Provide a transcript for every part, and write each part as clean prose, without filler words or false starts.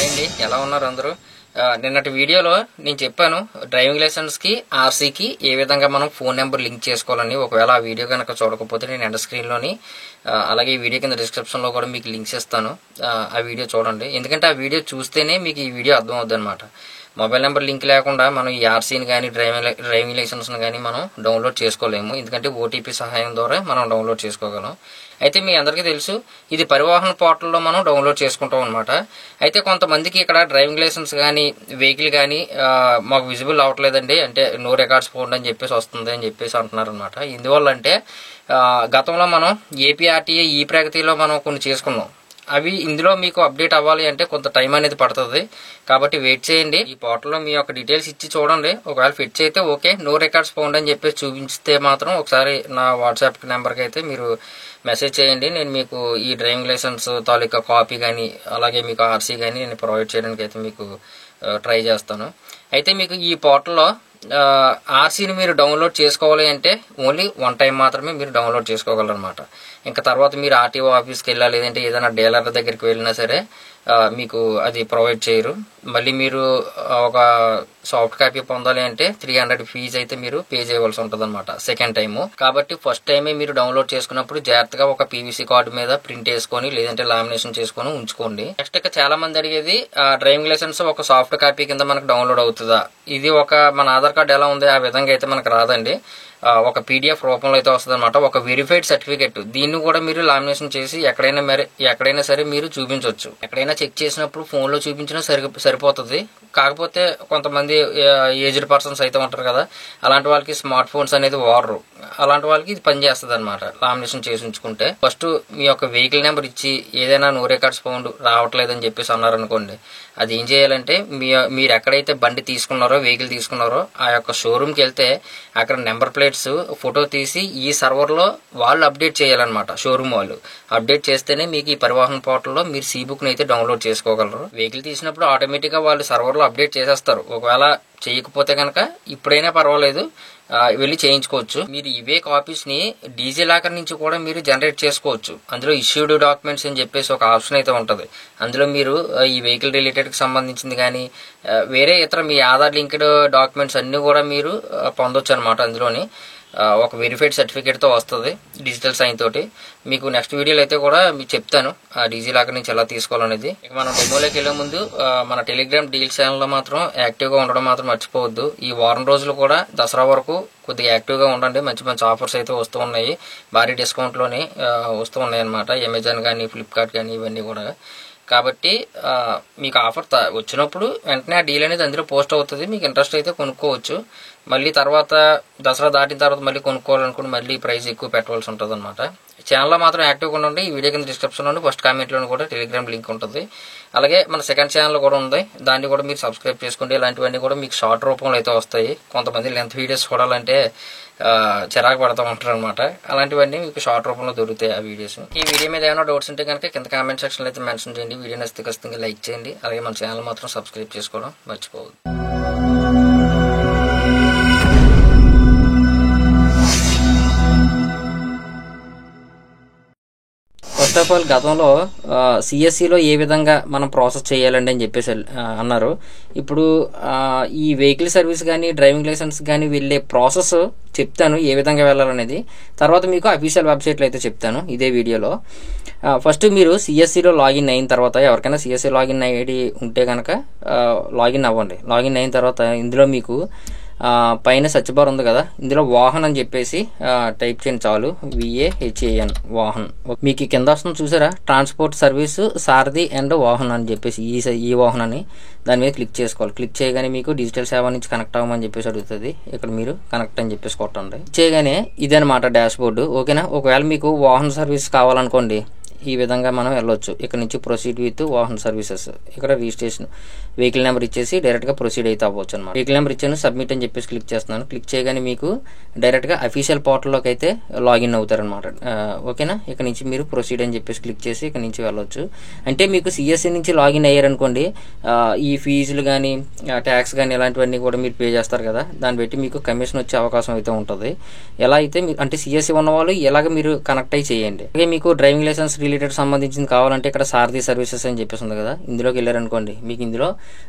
Hi అండి, ఎలా ఉన్నారు అందరూ? నిన్నటి వీడియోలో నేను చెప్పాను డ్రైవింగ్ లైసెన్స్కి ఆర్సీకి ఏ విధంగా మనం ఫోన్ నెంబర్ లింక్ చేసుకోవాలని. ఒకవేళ ఆ వీడియో కనుక చూడకపోతే నేను ఎండ్ స్క్రీన్లోని అలాగే ఈ వీడియో కింద డిస్క్రిప్షన్లో కూడా మీకు లింక్స్ ఇస్తాను. ఆ వీడియో చూడండి, ఎందుకంటే ఆ వీడియో చూస్తేనే మీకు ఈ వీడియో అర్థం అవుద్ది అనమాట. మొబైల్ నెంబర్ లింక్ లేకుండా మనం ఈ ఆర్సీని కానీ డ్రైవింగ్ లైసెన్స్ని కానీ మనం డౌన్లోడ్ చేసుకోలేము, ఎందుకంటే ఓటీపీ సహాయం ద్వారా మనం డౌన్లోడ్ చేసుకోగలం. అయితే మీ అందరికీ తెలుసు ఇది పరివాహన పోర్టల్లో మనం డౌన్లోడ్ చేసుకుంటాం అనమాట. అయితే కొంతమందికి ఇక్కడ డ్రైవింగ్ లైసెన్స్ కానీ వెహికల్ కానీ మాకు విజిబుల్ అవ్వట్లేదండి, అంటే నో రికార్డ్స్ ఫోన్ అని చెప్పేసి వస్తుంది అని చెప్పేసి అంటున్నారు అనమాట. ఎందువల్ల అంటే గతంలో మనం ఏపీఆర్టీఏ ఈ ప్రగతిలో మనం కొన్ని చేసుకున్నాం. అవి ఇందులో మీకు అప్డేట్ అవ్వాలి అంటే కొంత టైం అనేది పడుతుంది, కాబట్టి వెయిట్ చేయండి. ఈ పోర్టల్లో మీ యొక్క డీటెయిల్స్ ఇచ్చి చూడండి. ఒకవేళ ఫిట్ అయితే ఓకే, నో రికార్డ్స్ ఫౌండ్ అని చెప్పేసి చూపిస్తే మాత్రం ఒకసారి నా వాట్సాప్ నెంబర్కి అయితే మీరు మెసేజ్ చేయండి. నేను మీకు ఈ డ్రైవింగ్ లైసెన్స్ తాలూకా కాపీ కానీ అలాగే మీకు ఆర్సీ కానీ నేను ప్రొవైడ్ చేయడానికి అయితే మీకు ట్రై చేస్తాను. అయితే మీకు ఈ పోర్టల్లో ఆర్సీని మీరు డౌన్లోడ్ చేసుకోవాలి అంటే ఓన్లీ వన్ టైం మాత్రమే మీరు డౌన్లోడ్ చేసుకోగలరు అనమాట. ఇంకా తర్వాత మీరు ఆర్టీఓ ఆఫీస్కి వెళ్ళాలి, లేదంటే ఏదైనా డీలర్ దగ్గరికి వెళ్ళినా సరే మీకు అది ప్రొవైడ్ చేయరు. మళ్ళీ మీరు ఒక సాఫ్ట్ కాపీ పొందాలి అంటే 300 ఫీజు అయితే మీరు పే చేయవలసి ఉంటుంది అనమాట సెకండ్ టైము. కాబట్టి ఫస్ట్ టైమే మీరు డౌన్లోడ్ చేసుకున్నప్పుడు జాగ్రత్తగా ఒక పీవీసీ కార్డు మీద ప్రింట్ వేసుకొని లేదంటే లామినేషన్ చేసుకొని ఉంచుకోండి. నెక్స్ట్ ఇక చాలా మంది అడిగేది డ్రైవింగ్ లైసెన్స్ ఒక సాఫ్ట్ కాపీ కింద మనకు డౌన్లోడ్ అవుతుందా? ఇది ఒక మన ఆధార్ కార్డు ఎలా ఉంది ఆ విధంగా అయితే మనకు రాదండి. ఒక పీడిఎఫ్ రూపంలో అయితే వస్తుంది అనమాట, ఒక వెరిఫైడ్ సర్టిఫికెట్. దీన్ని కూడా మీరు లామినేషన్ చేసి ఎక్కడైనా సరే మీరు చూపించవచ్చు. ఎక్కడైనా చెక్ చేసినప్పుడు ఫోన్లో చూపించినా సరిపోతుంది. కాకపోతే కొంతమంది ఏజ్డ్ పర్సన్స్ అయితే ఉంటారు కదా, అలాంటి వాళ్ళకి స్మార్ట్ ఫోన్స్ అనేది వాడరు. అలాంటి వాళ్ళకి ఇది పనిచేస్తుంది అనమాట లామినేషన్ చేసి ఉంచుకుంటే. ఫస్ట్ మీ యొక్క వెహికల్ నెంబర్ ఇచ్చి ఏదైనా నో రికార్డ్స్ ఫౌండ్ రావట్లేదని చెప్పేసి అన్నారనుకోండి, అది ఏం చేయాలంటే మీరు ఎక్కడైతే బండి తీసుకున్నారో వెహికల్ తీసుకున్నారో ఆ యొక్క షోరూమ్కి వెళ్తే అక్కడ నెంబర్ ప్లేట్స్ ఫోటో తీసి ఈ సర్వర్లో వాళ్ళు అప్డేట్ చేయాలన్నమాట. షోరూమ్ వాళ్ళు అప్డేట్ చేస్తేనే మీకు ఈ పరివాహన పోర్టల్లో మీరు సీ-బుక్ని అయితే డౌన్లోడ్ చేసుకోగలరు. వెహికల్ తీసినప్పుడు ఆటోమేటిక్గా వాళ్ళు సర్వర్లో అప్డేట్ చేసేస్తారు. ఒకవేళ చేయకపోతే కనుక ఇప్పుడైనా పర్వాలేదు, వెళ్ళి చేయించుకోవచ్చు. మీరు ఇవే కాపీస్ ని డీజీ లాకర్ నుంచి కూడా మీరు జనరేట్ చేసుకోవచ్చు. అందులో ఇష్యూడ్ డాక్యుమెంట్స్ అని చెప్పేసి ఒక ఆప్షన్ అయితే ఉంటుంది. అందులో మీరు ఈ వెహికల్ రిలేటెడ్ కి సంబంధించింది కానీ వేరే ఇతర మీ ఆధార్ లింక్డ్ డాక్యుమెంట్స్ అన్ని కూడా మీరు పొందొచ్చు అనమాట. అందులోని ఒక వెరిఫైడ్ సర్టిఫికేట్తో వస్తుంది డిజిటల్ సైన్ తోటి. మీకు నెక్స్ట్ వీడియోలో అయితే కూడా మీకు చెప్తాను ఆ డీజీ లాకర్ నుంచి ఎలా తీసుకోవాలనేది. ఇక మనం డెమోలోకి వెళ్లే ముందు మన టెలిగ్రామ్ డీల్ ఛానల్లో మాత్రం యాక్టివ్గా ఉండడం మాత్రం మర్చిపోవద్దు. ఈ వారం రోజులు కూడా దసరా వరకు కొద్దిగా యాక్టివ్గా ఉండండి. మంచి మంచి ఆఫర్స్ అయితే వస్తూ ఉన్నాయి, భారీ డిస్కౌంట్లోనే వస్తూ ఉన్నాయి అనమాట. అమెజాన్ కానీ ఫ్లిప్కార్ట్ కానీ ఇవన్నీ కూడా. కాబట్టి మీకు ఆఫర్ వచ్చినప్పుడు వెంటనే ఆ డీల్ అనేది అందులో పోస్ట్ అవుతుంది. మీకు ఇంట్రెస్ట్ అయితే కొనుక్కోవచ్చు. మళ్ళీ తర్వాత దసరా దాటిన తర్వాత మళ్ళీ కొనుక్కోవాలనుకుని మళ్ళీ ప్రైస్ ఎక్కువ పెట్టవలసి ఉంటుంది అనమాట. ఛానల్లో మాత్రం యాక్టివ్గా ఉండండి. ఈ వీడియో కింద డిస్క్రిప్షన్లో ఫస్ట్ కామెంట్లోనే కూడా టెలిగ్రామ్ లింక్ ఉంటుంది. అలాగే మన సెకండ్ ఛానల్ కూడా ఉంది, దాన్ని కూడా మీరు సబ్స్క్రైబ్ చేసుకోండి. ఇలాంటివన్నీ కూడా మీకు షార్ట్ రూపంలో అయితే వస్తాయి. కొంతమంది లెంత్ వీడియోస్ చూడాలంటే చిరాకు పడతా ఉంటారు అనమాట. అలాంటివన్నీ మీకు షార్ట్ రూపంలో దొరుకుతాయి ఆ వీడియోస్. ఈ వీడియో మీద ఏమైనా డౌట్స్ ఉంటే కనుక కింద కామెంట్ సెక్షన్లో అయితే మెన్షన్ చేయండి. వీడియో నచ్చితే ఖచ్చితంగా లైక్ చేయండి. అలాగే మన ఛానల్ మాత్రం సబ్స్క్రైబ్ చేసుకోవడం మర్చిపోవద్దు. ఫస్ట్ ఆఫ్ ఆల్ గతంలో సిఎస్సిలో ఏ విధంగా మనం ప్రాసెస్ చేయాలండి అని చెప్పేసి అన్నారు. ఇప్పుడు ఈ వెహికల్ సర్వీస్ కానీ డ్రైవింగ్ లైసెన్స్ కానీ వెళ్ళే ప్రాసెస్ చెప్తాను ఏ విధంగా వెళ్ళాలనేది. తర్వాత మీకు అఫీషియల్ వెబ్సైట్లో అయితే చెప్తాను ఇదే వీడియోలో. ఫస్ట్ మీరు సిఎస్సిలో లాగిన్ అయిన తర్వాత, ఎవరికైనా సిఎస్సి లాగిన్ ఐడి ఉంటే కనుక లాగిన్ అవ్వండి. లాగిన్ అయిన తర్వాత ఇందులో మీకు పైన సెర్చ్ బార్ ఉంది కదా, ఇందులో వాహన్ అని చెప్పేసి టైప్ చేయండి చాలు. VAHAN వాహన్. మీకు కింద వస్తుంది చూసారా, transport service Sarathi and Vahan అని చెప్పేసి ఈ వాహన్ అని దాని మీద క్లిక్ చేసుకోవాలి. క్లిక్ చేయగానే మీకు డిజిటల్ సేవ నుంచి కనెక్ట్ అవ్వమని చెప్పేసి అడుగుతుంది. ఇక్కడ మీరు కనెక్ట్ అని చెప్పేసి కొట్టండి. చేయగానే ఇదనమాట డాష్ బోర్డు. ఓకేనా. ఒకవేళ మీకు వాహన్ సర్వీస్ కావాలనుకోండి, ఈ విధంగా మనం వెళ్ళొచ్చు. ఇక్కడ నుంచి ప్రొసీడ్ విత్ వాహన్ సర్వీసెస్, ఇక్కడ రిజిస్ట్రేషన్ వెహికల్ నెంబర్ ఇచ్చేసి డైరెక్ట్గా ప్రొసీడ్ అయితే అవ్వచ్చు అనమాట. వెహికల్ నెంబర్ ఇచ్చాను, సబ్మిట్ అని చెప్పేసి క్లిక్ చేస్తున్నాను. క్లిక్ చేయగానే మీకు డైరెక్ట్గా అఫీషియల్ పోర్టల్లోకి అయితే లాగిన్ అవుతారనమాట. ఓకేనా. ఇక్కడ నుంచి మీరు ప్రొసీడ్ అని చెప్పేసి క్లిక్ చేసి ఇక్కడ నుంచి వెళ్ళొచ్చు. అంటే మీకు సిఎస్సి నుంచి లాగిన్ అయ్యారనుకోండి, ఈ ఫీజులు కానీ ట్యాక్స్ కానీ ఇలాంటివన్నీ కూడా మీరు పే చేస్తారు కదా, దాన్ని బట్టి మీకు కమిషన్ వచ్చే అవకాశం అయితే ఉంటుంది. ఎలా అయితే అంటే సిఎస్సి ఉన్న వాళ్ళు ఇలాగ మీరు కనెక్ట్ అయ్యి చేయండి. అలాగే మీకు డ్రైవింగ్ లైసెన్స్ రిలేటెడ్ సంబంధించింది కావాలంటే ఇక్కడ సారథి సర్వీసెస్ అని చెప్పేసి ఉంది కదా, ఇందులోకి వెళ్ళారనుకోండి మీకు ఇందులో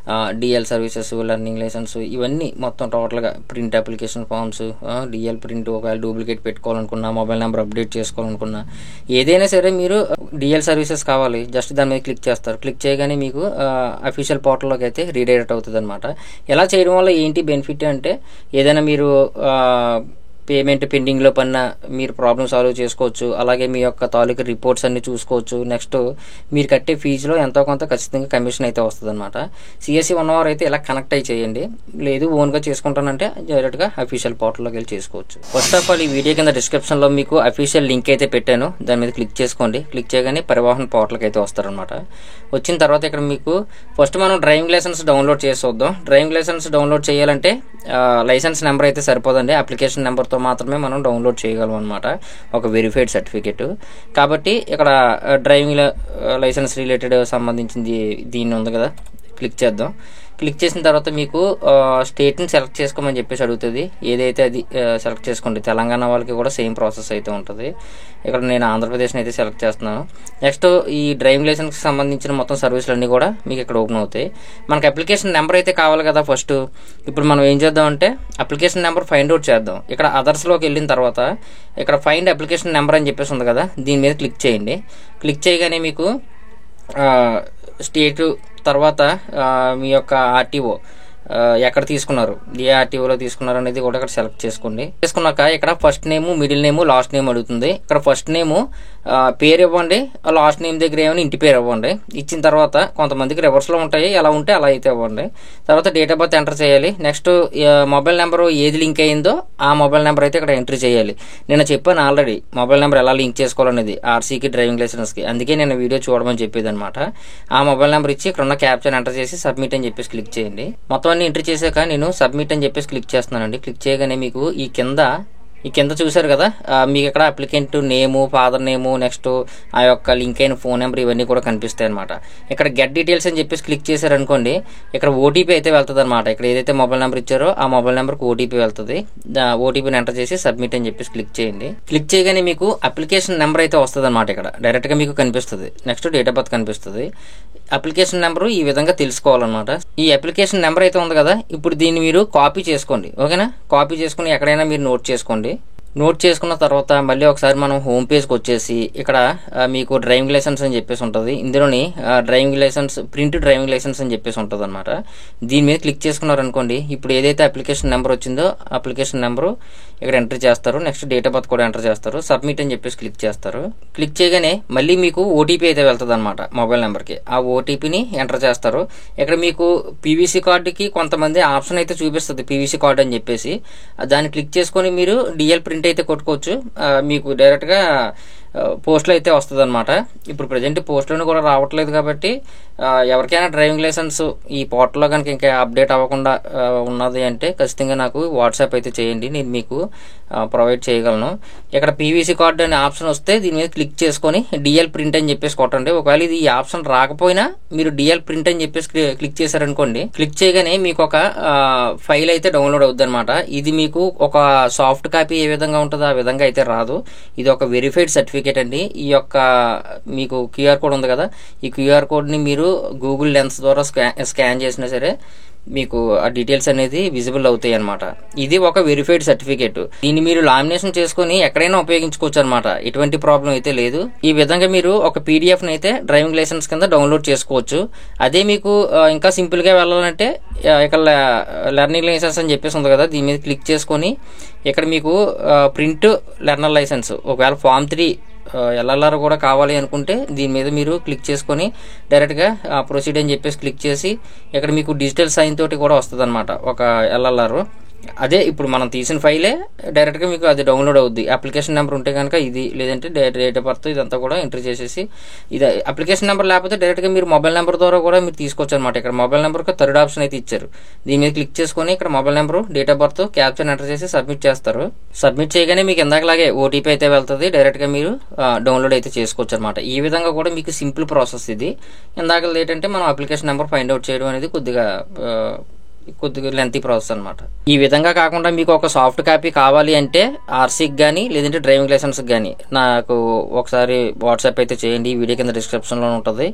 డిఎల్ సర్వీసెస్, లెర్నింగ్ లైసెన్స్ ఇవన్నీ మొత్తం టోటల్గా print application forms, DL print, ఒకవేళ డూప్లికేట్ పెట్టుకోవాలనుకున్నా, మొబైల్ నెంబర్ అప్డేట్ చేసుకోవాలనుకున్నా, ఏదైనా సరే మీరు డిఎల్ సర్వీసెస్ కావాలి జస్ట్ దాని మీద క్లిక్ చేస్తారు. క్లిక్ చేయగానే మీకు అఫీషియల్ పోర్టల్లోకి అయితే రీడైరెక్ట్ అవుతుంది అనమాట. ఎలా చేయడం వల్ల ఏంటి బెనిఫిట్ అంటే, ఏదైనా మీరు పేమెంట్ పెండింగ్లో పడిన మీరు ప్రాబ్లమ్ సాల్వ్ చేసుకోవచ్చు. అలాగే మీ యొక్క తాలూకు రిపోర్ట్స్ అన్ని చూసుకోవచ్చు. నెక్స్ట్ మీరు కట్టే ఫీజులో ఎంతో కొంత ఖచ్చితంగా కమిషన్ అయితే వస్తుంది అనమాట. సిఎస్సి ఉన్నవారు అయితే ఇలా కనెక్ట్ అయ్యి చేయండి. లేదు ఓన్గా చేసుకుంటానంటే డైరెక్ట్గా అఫీషియల్ పోర్టల్లోకి వెళ్ళి చేసుకోవచ్చు. ఫస్ట్ ఆఫ్ ఆల్ ఈ వీడియో కింద డిస్క్రిప్షన్లో మీకు అఫీషియల్ లింక్ అయితే పెట్టాను, దాని మీద క్లిక్ చేసుకోండి. క్లిక్ చేయగానే పరివాహన్ పోర్టల్కి అయితే వస్తారనమాట. వచ్చిన తర్వాత ఇక్కడ మీకు ఫస్ట్ మనం డ్రైవింగ్ లైసెన్స్ డౌన్లోడ్ చేసి చూద్దాం. డ్రైవింగ్ లైసెన్స్ డౌన్లోడ్ చేయాలంటే లైసెన్స్ నెంబర్ అయితే సరిపోదండి, అప్లికేషన్ నెంబర్తో మాత్రమే మనం డౌన్లోడ్ చేయగలం అనమాట, ఒక వెరిఫైడ్ సర్టిఫికేట్. కాబట్టి ఇక్కడ డ్రైవింగ్ లైసెన్స్ రిలేటెడ్ సంబంధించింది దీన్ని ఉంది కదా, క్లిక్ చేద్దాం. క్లిక్ చేసిన తర్వాత మీకు స్టేట్ని సెలెక్ట్ చేసుకోమని చెప్పేసి అడుగుతుంది. ఏదైతే అది సెలెక్ట్ చేసుకోండి. తెలంగాణ వాళ్ళకి కూడా సేమ్ ప్రాసెస్ అయితే ఉంటుంది. ఇక్కడ నేను ఆంధ్రప్రదేశ్ని అయితే సెలెక్ట్ చేస్తున్నాను. నెక్స్ట్ ఈ డ్రైవింగ్ లైసెన్స్కి సంబంధించిన మొత్తం సర్వీసులు అన్నీ కూడా మీకు ఇక్కడ ఓపెన్ అవుతాయి. మనకు అప్లికేషన్ నెంబర్ అయితే కావాలి కదా ఫస్ట్. ఇప్పుడు మనం ఏం చేద్దాం అంటే అప్లికేషన్ నెంబర్ ఫైండ్ అవుట్ చేద్దాం. ఇక్కడ అదర్స్లోకి వెళ్ళిన తర్వాత ఇక్కడ ఫైండ్ అప్లికేషన్ నెంబర్ అని చెప్పేసి ఉంది కదా, దీని మీద క్లిక్ చేయండి. క్లిక్ చేయగానే మీకు స్టేటు తర్వాత మీ యొక్క ఆర్టీఓ ఎక్కడ తీసుకున్నారు, ఏ ఆర్టీఓలో తీసుకున్నారు అనేది కూడా ఇక్కడ సెలెక్ట్ చేసుకోండి. చేసుకున్నాక ఇక్కడ ఫస్ట్ నేము, మిడిల్ నేము, లాస్ట్ నేమ్ అడుగుతుంది. ఇక్కడ ఫస్ట్ నేము పేరు ఇవ్వండి, లాస్ట్ నేమ్ దగ్గర ఏమైనా ఇంటి పేరు ఇవ్వండి. ఇచ్చిన తర్వాత కొంతమందికి రివర్స్లో ఉంటాయి, ఎలా ఉంటే అలా అయితే ఇవ్వండి. తర్వాత డేట్ ఆఫ్ బర్త్ ఎంటర్ చేయాలి. నెక్స్ట్ మొబైల్ నెంబర్ ఏది లింక్ అయ్యిందో ఆ మొబైల్ నెంబర్ అయితే ఇక్కడ ఎంట్రీ చేయాలి. నేను చెప్పాను ఆల్రెడీ మొబైల్ నెంబర్ ఎలా లింక్ చేసుకోవాలనేది ఆర్సీకి, డ్రైవింగ్ లైసెన్స్కి, అందుకే నేను వీడియో చూడమని చెప్పేది అనమాట. ఆ మొబైల్ నెంబర్ ఇచ్చి ఇక్కడ ఉన్న క్యాప్చర్ ఎంటర్ చేసి సబ్మిట్ అని చెప్పేసి క్లిక్ చేయండి. మొత్తం అన్ని ఎంట్రీ చేశాక నేను సబ్మిట్ అని చెప్పేసి క్లిక్ చేస్తున్నానండి. క్లిక్ చేయగానే మీకు ఈ కింద చూసారు కదా, మీకు ఇక్కడ అప్లికెంట్ నేము, ఫాదర్ నేము, నెక్స్ట్ ఆ యొక్క లింక్ అయిన ఫోన్ నెంబర్ ఇవన్నీ కూడా కనిపిస్తాయి అనమాట. ఇక్కడ గెట్ డీటెయిల్స్ అని చెప్పేసి క్లిక్ చేశారనుకోండి, ఇక్కడ ఓటీపీ అయితే వెళ్తుంది అనమాట. ఇక్కడ ఏదైతే మొబైల్ నెంబర్ ఇచ్చారో ఆ మొబైల్ నెంబర్కి ఓటీపీ వెళ్తుంది. ఓటీపీని ఎంటర్ చేసి సబ్మిట్ అని చెప్పేసి క్లిక్ చేయండి. క్లిక్ చేయగానే మీకు అప్లికేషన్ నెంబర్ అయితే వస్తుంది అనమాట. ఇక్కడ డైరెక్ట్గా మీకు కనిపిస్తుంది. నెక్స్ట్ డేట్ ఆఫ్ బర్త్ కనిపిస్తుంది. అప్లికేషన్ నెంబరు ఈ విధంగా తెలుసుకోవాలన్నమాట. ఈ అప్లికేషన్ నెంబర్ అయితే ఉంది కదా, ఇప్పుడు దీన్ని మీరు కాపీ చేసుకోండి. ఓకేనా, కాపీ చేసుకుని ఎక్కడైనా మీరు నోట్ చేసుకోండి. నోట్ చేసుకున్న తర్వాత మళ్ళీ ఒకసారి మనం హోమ్ పేజ్కి వచ్చేసి ఇక్కడ మీకు డ్రైవింగ్ లైసెన్స్ అని చెప్పేసి ఉంటుంది. ఇందులోని driving licence, print driving licence అని చెప్పేసి ఉంటుంది అనమాట. దీని మీద క్లిక్ చేసుకున్నారనుకోండి, ఇప్పుడు ఏదైతే అప్లికేషన్ నెంబర్ వచ్చిందో అప్లికేషన్ నెంబరు ఇక్కడ ఎంటర్ చేస్తారు. నెక్స్ట్ డేట్ ఆఫ్ బర్త్ కూడా ఎంటర్ చేస్తారు. సబ్మిట్ అని చెప్పేసి క్లిక్ చేస్తారు. క్లిక్ చేయగానే మళ్ళీ మీకు ఓటీపీ అయితే వెళ్తుంది అనమాట మొబైల్ నెంబర్కి. ఆ ఓటీపీని ఎంటర్ చేస్తారు. ఇక్కడ మీకు పీవీసీ కార్డుకి కొంతమంది ఆప్షన్ అయితే చూపిస్తుంది, పీవీసీ కార్డు అని చెప్పేసి. దాన్ని క్లిక్ చేసుకొని మీరు డిఎల్ ప్రింట్ అయితే కొట్టుకోవచ్చు. మీకు డైరెక్ట్గా పోస్ట్లో అయితే వస్తుంది అనమాట. ఇప్పుడు ప్రజెంట్ పోస్ట్లోనే కూడా రావట్లేదు కాబట్టి ఎవరికైనా డ్రైవింగ్ లైసెన్స్ ఈ పోర్టల్లో కనుక ఇంకా అప్డేట్ అవ్వకుండా ఉన్నది అంటే ఖచ్చితంగా నాకు వాట్సాప్ అయితే చేయండి, నేను మీకు ప్రొవైడ్ చేయగలను. ఇక్కడ పీవీసీ కార్డు అనే ఆప్షన్ వస్తే దీని మీద క్లిక్ చేసుకొని డిఎల్ ప్రింట్ అని చెప్పేసి కొట్టండి. ఒకవేళ ఇది ఈ ఆప్షన్ రాకపోయినా మీరు డిఎల్ ప్రింట్ అని చెప్పేసి క్లిక్ చేశారనుకోండి, క్లిక్ చేయగానే మీకు ఒక ఫైల్ అయితే డౌన్లోడ్ అవుద్ది అనమాట. ఇది మీకు ఒక సాఫ్ట్ కాపీ ఏ విధంగా ఉంటుందో ఆ విధంగా అయితే రాదు. ఇది ఒక వెరిఫైడ్ సర్టిఫికేట్ అండి. ఈ యొక్క మీకు క్యూఆర్ కోడ్ ఉంది కదా, ఈ క్యూఆర్ కోడ్ని మీరు గూగుల్ లెన్స్ ద్వారా స్కాన్ చేసినా సరే మీకు ఆ డీటెయిల్స్ అనేది విజిబుల్ అవుతాయి అనమాట. ఇది ఒక వెరిఫైడ్ సర్టిఫికేట్. దీన్ని మీరు లామినేషన్ చేసుకుని ఎక్కడైనా ఉపయోగించుకోవచ్చు అనమాట. ఎటువంటి ప్రాబ్లం అయితే లేదు. ఈ విధంగా మీరు ఒక పీడిఎఫ్ అయితే డ్రైవింగ్ లైసెన్స్ కింద డౌన్లోడ్ చేసుకోవచ్చు. అదే మీకు ఇంకా సింపుల్ గా వెళ్ళాలంటే ఇక్కడ లెర్నింగ్ లైసెన్స్ అని చెప్పేసి ఉంది కదా, దీని మీద క్లిక్ చేసుకొని ఇక్కడ మీకు ప్రింట్ లెర్నర్ లైసెన్స్, ఒకవేళ ఫామ్ 3 ఎల్ఎల్ఆర్ కూడా కావాలి అనుకుంటే దీని మీద మీరు క్లిక్ చేసుకొని డైరెక్ట్గా ప్రొసీడ్ అని చెప్పేసి క్లిక్ చేసి ఇక్కడ మీకు డిజిటల్ సైన్ తోటి కూడా వస్తుంది అనమాట ఒక ఎల్ఎల్ఆర్. అదే ఇప్పుడు మనం తీసిన ఫైలే డైరెక్ట్గా మీకు అది డౌన్లోడ్ అవుద్ది. అప్లికేషన్ నెంబర్ ఉంటే కనుక ఇది, లేదంటే డేట్ ఆఫ్ బర్త్ ఇదంతా కూడా ఎంట్రీ చేసేసి, ఇది అప్లికేషన్ నెంబర్ లేకపోతే డైరెక్ట్గా మీరు మొబైల్ నెంబర్ ద్వారా కూడా మీరు తీసుకోవచ్చు అనమాట. ఇక్కడ మొబైల్ నెంబర్కి థర్డ్ ఆప్షన్ అయితే ఇచ్చారు. దీని మీద క్లిక్ చేసుకొని ఇక్కడ mobile number, date of birth, capture enter చేసి సబ్మిట్ చేస్తారు. సబ్మిట్ చేయగానే మీకు ఇందాకలాగే ఓటీపీ అయితే వెళ్తుంది. డైరెక్ట్గా మీరు డౌన్లోడ్ అయితే చేసుకోవచ్చు అనమాట. ఈ విధంగా కూడా మీకు సింపుల్ ప్రాసెస్ ఇది. ఇందాక ఏంటంటే మనం అప్లికేషన్ నెంబర్ ఫైండ్ అవుట్ చేయడం అనేది కొద్దిగా కొద్దిగా లెంతీ ప్రాసెస్ అనమాట. ఈ విధంగా కాకుండా మీకు ఒక సాఫ్ట్ కాపీ కావాలి అంటే ఆర్సీకి కానీ లేదంటే డ్రైవింగ్ లైసెన్స్కి కానీ నాకు ఒకసారి వాట్సాప్ అయితే చేయండి. ఈ వీడియో కింద డిస్క్రిప్షన్లో ఉంటుంది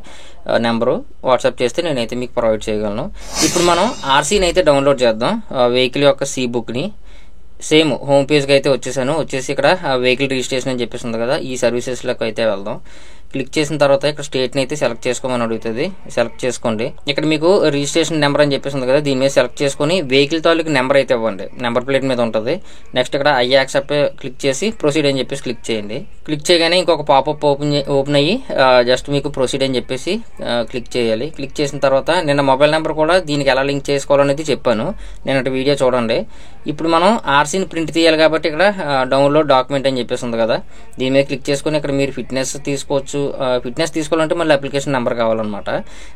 నెంబరు. వాట్సాప్ చేస్తే నేనైతే మీకు ప్రొవైడ్ చేయగలను. ఇప్పుడు మనం ఆర్సీని అయితే డౌన్లోడ్ చేద్దాం. వెహికల్ యొక్క సి బుక్ని సేమ్ హోమ్ పేజ్కి అయితే వచ్చేసి ఇక్కడ వెహికల్ రిజిస్ట్రేషన్ అని చెప్పేసి ఉంది కదా, ఈ సర్వీసెస్లోకి అయితే వెళ్దాం. క్లిక్ చేసిన తర్వాత ఇక్కడ స్టేట్ని అయితే సెలెక్ట్ చేసుకోమని అడుగుతుంది. సెలెక్ట్ చేసుకోండి. ఇక్కడ మీకు రిజిస్ట్రేషన్ నెంబర్ అని చెప్పేసి ఉంది కదా, దీని మీద సెలెక్ట్ చేసుకుని వెహికల్ తాలూకు నెంబర్ అయితే ఇవ్వండి. నెంబర్ ప్లేట్ మీద ఉంటుంది. నెక్స్ట్ ఇక్కడ ఐ యాక్సెప్ట్ క్లిక్ చేసి ప్రొసీడ్ అని చెప్పేసి క్లిక్ చేయండి. క్లిక్ చేయగానే ఇంకొక పాపప్ ఓపెన్ అయ్యి జస్ట్ మీకు ప్రొసీడ్ అని చెప్పేసి క్లిక్ చేయాలి. క్లిక్ చేసిన తర్వాత నిన్న మొబైల్ నెంబర్ కూడా దీనికి ఎలా లింక్ చేసుకోవాలనేది చెప్పాను, నేను వీడియో చూడండి. ఇప్పుడు మనం ఆర్సీని ప్రింట్ తీయాలి కాబట్టి ఇక్కడ డౌన్లోడ్ డాక్యుమెంట్ అని చెప్పేసి ఉంది కదా, దీని మీద క్లిక్ చేసుకుని ఇక్కడ మీరు ఫిట్నెస్ తీసుకోవచ్చు. ఫిట్నెస్ తీసుకోవాలంటే మళ్ళీ అప్లికేషన్ నెంబర్ కావాలన్నమాట.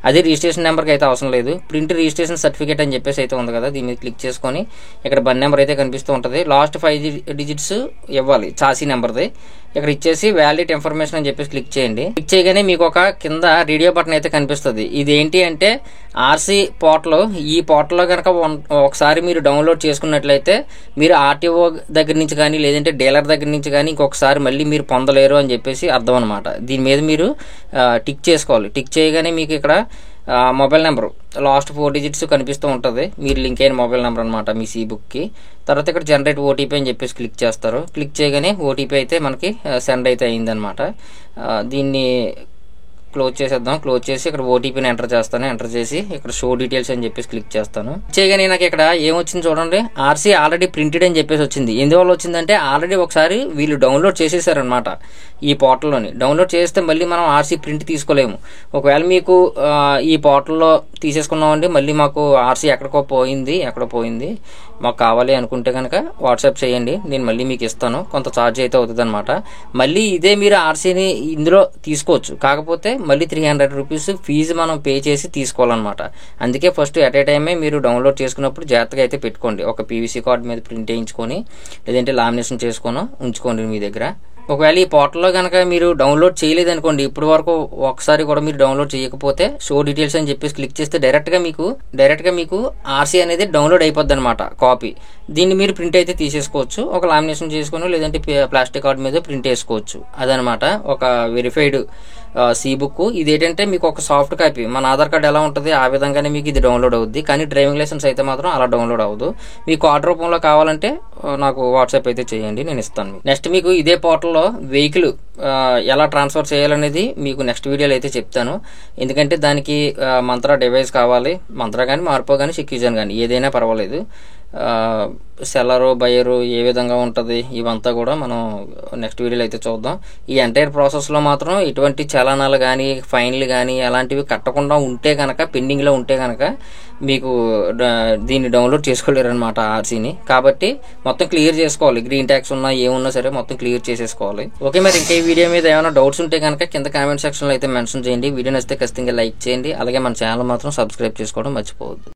అదే రిజిస్ట్రేషన్ నెంబర్కి అయితే అవసరం లేదు. ప్రింట్ రిజిస్ట్రేషన్ సర్టిఫికేట్ అని చెప్పేసి అయితే ఉంది కదా, దీని మీద క్లిక్ చేసుకొని ఇక్కడ బన్ నెంబర్ అయితే కనిపిస్తూ ఉంటుంది. లాస్ట్ 5 డిజిట్స్ ఇవ్వాలి చాసీ నెంబర్ది. ఇక్కడ ఇచ్చేసి వ్యాలిడ్ ఇన్ఫర్మేషన్ అని చెప్పేసి క్లిక్ చేయండి. క్లిక్ చేయగానే మీకు ఒక కింద రేడియో బటన్ అయితే కనిపిస్తుంది. ఇది ఏంటి అంటే ఆర్సీ పోర్టల్. ఈ పోర్టల్లో కనుక ఒకసారి మీరు డౌన్లోడ్ చేసుకున్నట్లయితే మీరు ఆర్టీఓ దగ్గర నుంచి కానీ లేదంటే డీలర్ దగ్గర నుంచి కానీ ఇంకొకసారి మళ్ళీ మీరు పొందలేరు అని చెప్పేసి అర్థం అనమాట. దీని మీద మీరు టిక్ చేసుకోవాలి. టిక్ చేయగానే మీకు ఇక్కడ మొబైల్ నెంబరు లాస్ట్ 4 డిజిట్స్ కనిపిస్తూ ఉంటుంది, మీరు లింక్ అయిన మొబైల్ నెంబర్ అనమాట మీ సీ బుక్కి. తర్వాత ఇక్కడ జనరేట్ ఓటీపీ అని చెప్పేసి క్లిక్ చేస్తారు. క్లిక్ చేయగానే ఓటీపీ అయితే మనకి సెండ్ అయితే అయిందనమాట. దీన్ని క్లోజ్ చేసేద్దాం. క్లోజ్ చేసి ఇక్కడ ఓటీపీని ఎంటర్ చేస్తాను. ఎంటర్ చేసి ఇక్కడ షో డీటెయిల్స్ అని చెప్పేసి క్లిక్ చేస్తాను. చేయగానే నాకు ఇక్కడ ఏమొచ్చింది చూడండి, ఆర్సీ ఆల్రెడీ ప్రింటెడ్ అని చెప్పేసి వచ్చింది. ఎందువల్ల వచ్చిందంటే ఆల్రెడీ ఒకసారి వీళ్ళు డౌన్లోడ్ చేసేసారనమాట ఈ పోర్టల్లోని. డౌన్లోడ్ చేస్తే మళ్ళీ మనం ఆర్సీ ప్రింట్ తీసుకోలేము. ఒకవేళ మీకు ఈ పోర్టల్లో తీసేసుకున్నామండి, మళ్ళీ మాకు ఆర్సీ ఎక్కడో పోయింది మాకు కావాలి అనుకుంటే కనుక వాట్సాప్ చేయండి, నేను మళ్ళీ మీకు ఇస్తాను. కొంత ఛార్జ్ అయితే అవుతుంది అనమాట. మళ్ళీ ఇదే మీరు ఆర్సీని ఇందులో తీసుకోవచ్చు, కాకపోతే మళ్ళీ 300 రూపీస్ ఫీజు మనం పే చేసి తీసుకోవాలన్నమాట. అందుకే ఫస్ట్ ఎట్ ఏ టైమే మీరు డౌన్లోడ్ చేసుకున్నప్పుడు జాగ్రత్తగా అయితే పెట్టుకోండి. ఒక పీవీసీ కార్డు మీద ప్రింట్ వేయించుకొని లేదంటే లామినేషన్ చేసుకొని ఉంచుకోండి మీ దగ్గర. ఒకవేళ ఈ పోర్టల్లో కనుక మీరు డౌన్లోడ్ చేయలేదనుకోండి, ఇప్పటి వరకు ఒకసారి కూడా మీరు డౌన్లోడ్ చేయకపోతే షో డీటెయిల్స్ అని చెప్పేసి క్లిక్ చేస్తే డైరెక్ట్గా మీకు ఆర్సీ అనేది డౌన్లోడ్ అయిపోద్ది అనమాట కాపీ. దీన్ని మీరు ప్రింట్ అయితే తీసేసుకోవచ్చు, ఒక లామినేషన్ చేసుకుని లేదంటే ప్లాస్టిక్ కార్డ్ మీద ప్రింట్ వేసుకోవచ్చు. అదనమాట ఒక వెరిఫైడ్ సీ బుక్. ఇది ఏంటంటే మీకు ఒక సాఫ్ట్ కాపీ, మన ఆధార్ కార్డు ఎలా ఉంటుంది ఆ విధంగానే మీకు ఇది డౌన్లోడ్ అవుద్ది. కానీ డ్రైవింగ్ లైసెన్స్ అయితే మాత్రం అలా డౌన్లోడ్ అవ్వదు. మీకు ఆర్డర్ రూపంలో కావాలంటే నాకు వాట్సాప్ అయితే చేయండి, నేను ఇస్తాను. నెక్స్ట్ మీకు ఇదే పోర్టల్లో వెహికల్ ఎలా ట్రాన్స్ఫర్ చేయాలనేది మీకు నెక్స్ట్ వీడియోలో అయితే చెప్తాను. ఎందుకంటే దానికి మంత్రా డివైస్ కావాలి. మంత్రా కానీ మార్పో కానీ సెక్యూజన్ కానీ ఏదైనా పర్వాలేదు. సెల్లరు బయరు ఏ విధంగా ఉంటుంది ఇవంతా కూడా మనం నెక్స్ట్ వీడియోలో అయితే చూద్దాం. ఈ ఎంటైర్ ప్రాసెస్లో మాత్రం ఎటువంటి చలానాలు కానీ ఫైన్లు కానీ అలాంటివి కట్టకుండా ఉంటే కనుక, పెండింగ్లో ఉంటే కనుక మీకు దీన్ని డౌన్లోడ్ చేసుకోలేరు అనమాట ఆర్సీని. కాబట్టి మొత్తం క్లియర్ చేసుకోవాలి. గ్రీన్ ట్యాక్స్ ఉన్నా ఏమున్నా సరే మొత్తం క్లియర్ చేసేసుకోవాలి. ఓకే, మరి ఇంకా ఈ వీడియో మీద ఏమైనా డౌట్స్ ఉంటే కనుక కింద కామెంట్ సెక్షన్లో అయితే మెన్షన్ చేయండి. వీడియో నచ్చితే ఖచ్చితంగా లైక్ చేయండి. అలాగే మన ఛానల్ మాత్రం సబ్స్క్రైబ్ చేసుకోవడం మర్చిపోవద్దు.